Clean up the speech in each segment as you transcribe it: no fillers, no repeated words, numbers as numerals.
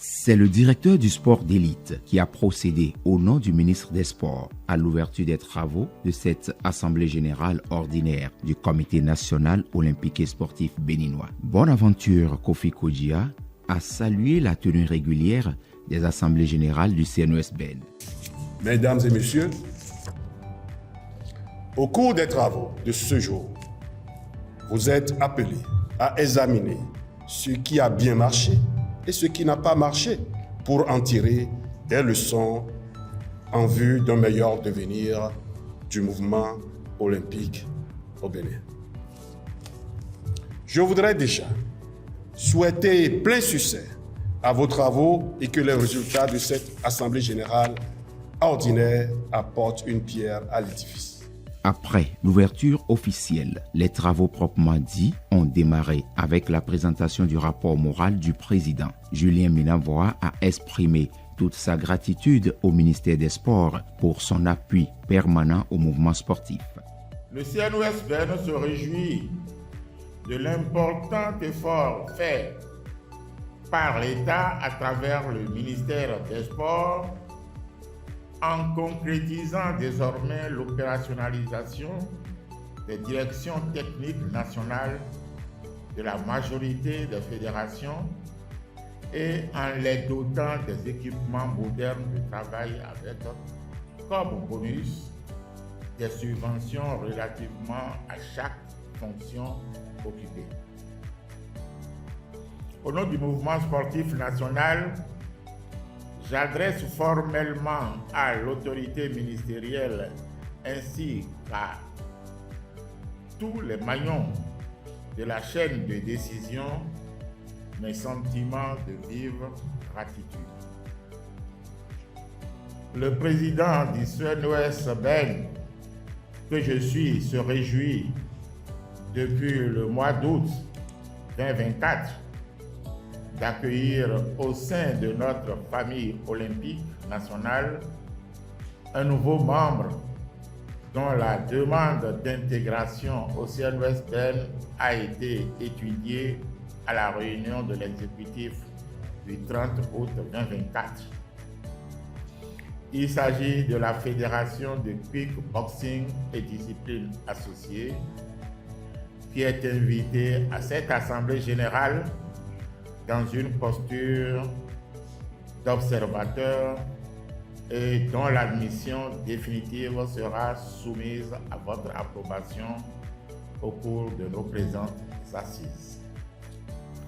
C'est le directeur du sport d'élite qui a procédé au nom du ministre des Sports à l'ouverture des travaux de cette Assemblée générale ordinaire du Comité national olympique et sportif béninois. Bonaventure Kofi Kodjia a salué la tenue régulière des assemblées générales du CNES-BEN. Mesdames et messieurs, au cours des travaux de ce jour, vous êtes appelés à examiner ce qui a bien marché et ce qui n'a pas marché pour en tirer des leçons en vue d'un meilleur devenir du mouvement olympique au Bénin. Je voudrais déjà souhaiter plein succès à vos travaux et que les résultats de cette Assemblée générale ordinaire apportent une pierre à l'édifice. Après l'ouverture officielle, les travaux proprement dits ont démarré avec la présentation du rapport moral du président. Julien Minavoa a exprimé toute sa gratitude au ministère des Sports pour son appui permanent au mouvement sportif. Le CNES-BEN se réjouit de l'important effort fait par l'État à travers le ministère des Sports en concrétisant désormais l'opérationnalisation des directions techniques nationales de la majorité des fédérations et en les dotant des équipements modernes de travail avec comme bonus des subventions relativement à chaque fonction occupée. Au nom du mouvement sportif national, j'adresse formellement à l'autorité ministérielle ainsi qu'à tous les maillons de la chaîne de décision mes sentiments de vive gratitude. Le président du CNES-BEN que je suis se réjouit depuis le mois d'août 2024 d'accueillir au sein de notre famille olympique nationale un nouveau membre dont la demande d'intégration au CNES-BEN a été étudiée à la réunion de l'exécutif du 30 août 2024. Il s'agit de la Fédération de kickboxing et disciplines associées qui est invitée à cette Assemblée générale dans une posture d'observateur et dont l'admission définitive sera soumise à votre approbation au cours de nos présentes assises.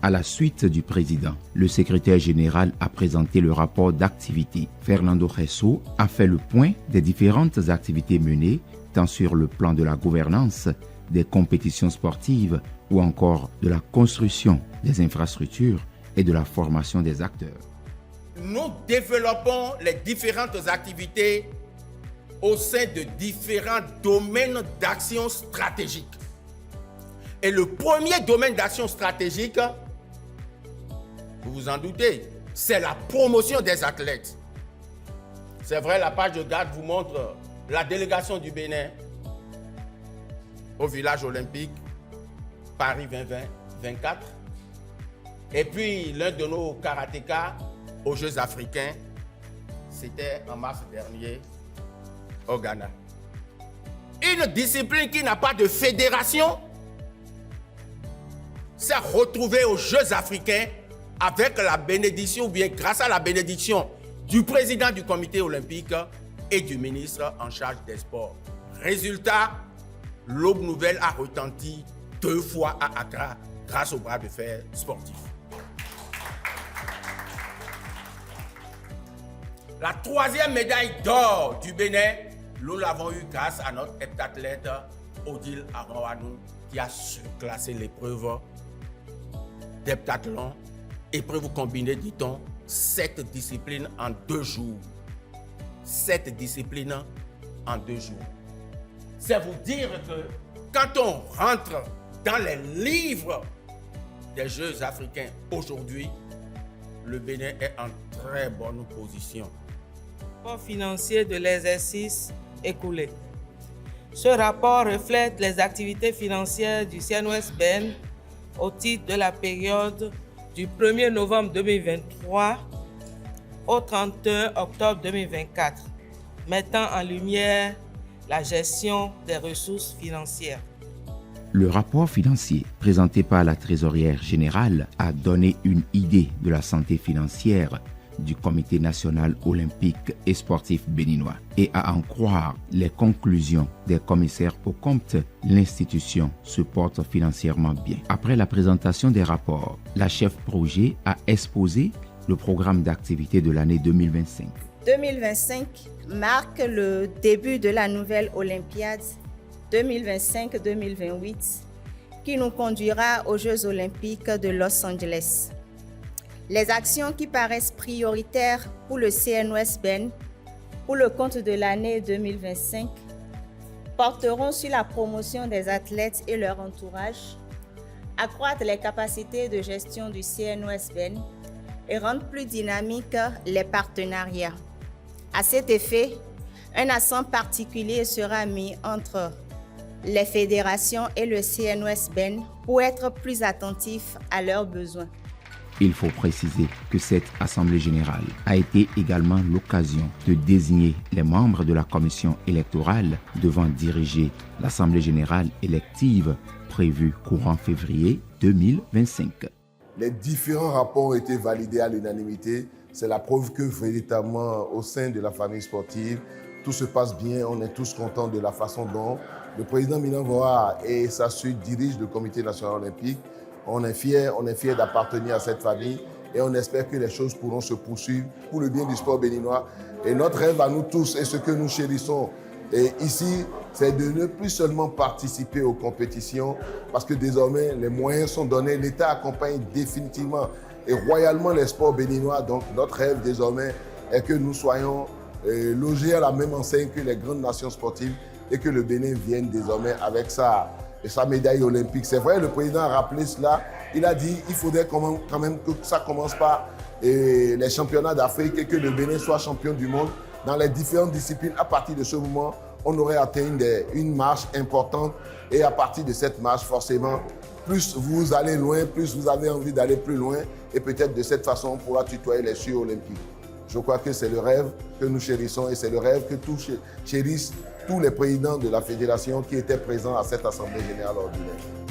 À la suite du président, le secrétaire général a présenté le rapport d'activité. Fernando Resso a fait le point des différentes activités menées, tant sur le plan de la gouvernance, des compétitions sportives ou encore de la construction des infrastructures et de la formation des acteurs. Nous développons les différentes activités au sein de différents domaines d'action stratégique. Et le premier domaine d'action stratégique, vous vous en doutez, c'est la promotion des athlètes. C'est vrai, la page de garde vous montre la délégation du Bénin au village olympique Paris 2024. Et puis l'un de nos karatékas aux Jeux africains, c'était en mars dernier au Ghana. Une discipline qui n'a pas de fédération s'est retrouvée aux Jeux africains avec la bénédiction, ou bien grâce à la bénédiction du président du comité olympique et du ministre en charge des sports. Résultat, l'Aube Nouvelle a retenti 2 fois à Accra grâce au bras de fer sportif. La 3e médaille d'or du Bénin, nous l'avons eue grâce à notre heptathlète Odile Aranwanou qui a surclassé l'épreuve d'heptathlon, épreuve combinée, dit-on, 7 disciplines en 2 jours. 7 disciplines en 2 jours. C'est vous dire que quand on rentre dans les livres des Jeux africains aujourd'hui, le Bénin est en très bonne position. Rapport financier de l'exercice écoulé. Ce rapport reflète les activités financières du CNES-BEN au titre de la période du 1er novembre 2023 au 31 octobre 2024, mettant en lumière la gestion des ressources financières. Le rapport financier présenté par la trésorière générale a donné une idée de la santé financière du Comité national olympique et sportif béninois. Et à en croire les conclusions des commissaires aux comptes, l'institution se porte financièrement bien. Après la présentation des rapports, la chef projet a exposé le programme d'activité de l'année 2025. 2025 marque le début de la nouvelle Olympiade 2025-2028 qui nous conduira aux Jeux olympiques de Los Angeles. Les actions qui paraissent prioritaires pour le CNOSBN pour le compte de l'année 2025 porteront sur la promotion des athlètes et leur entourage, accroître les capacités de gestion du CNOSBN et rendre plus dynamiques les partenariats. À cet effet, un accent particulier sera mis entre les fédérations et le CNOSBN pour être plus attentifs à leurs besoins. Il faut préciser que cette Assemblée générale a été également l'occasion de désigner les membres de la commission électorale devant diriger l'Assemblée générale élective prévue courant février 2025. Les différents rapports ont été validés à l'unanimité. C'est la preuve que véritablement au sein de la famille sportive, tout se passe bien. On est tous contents de la façon dont le président Milan Voa et sa suite dirigent le Comité national olympique. On est fiers d'appartenir à cette famille et on espère que les choses pourront se poursuivre pour le bien du sport béninois. Et notre rêve à nous tous et ce que nous chérissons ici, c'est de ne plus seulement participer aux compétitions parce que désormais les moyens sont donnés. L'État accompagne définitivement et royalement les sports béninois. Donc notre rêve désormais est que nous soyons logés à la même enseigne que les grandes nations sportives et que le Bénin vienne désormais avec sa médaille olympique. C'est vrai, le président a rappelé cela. Il a dit qu'il faudrait quand même que ça commence par les championnats d'Afrique et que le Bénin soit champion du monde dans les différentes disciplines. À partir de ce moment, on aurait atteint une marche importante. Et à partir de cette marche, forcément, plus vous allez loin, plus vous avez envie d'aller plus loin. Et peut-être de cette façon, on pourra tutoyer les cieux olympiques. Je crois que c'est le rêve que nous chérissons et c'est le rêve que tous chérissent tous les présidents de la fédération qui étaient présents à cette Assemblée générale ordinaire.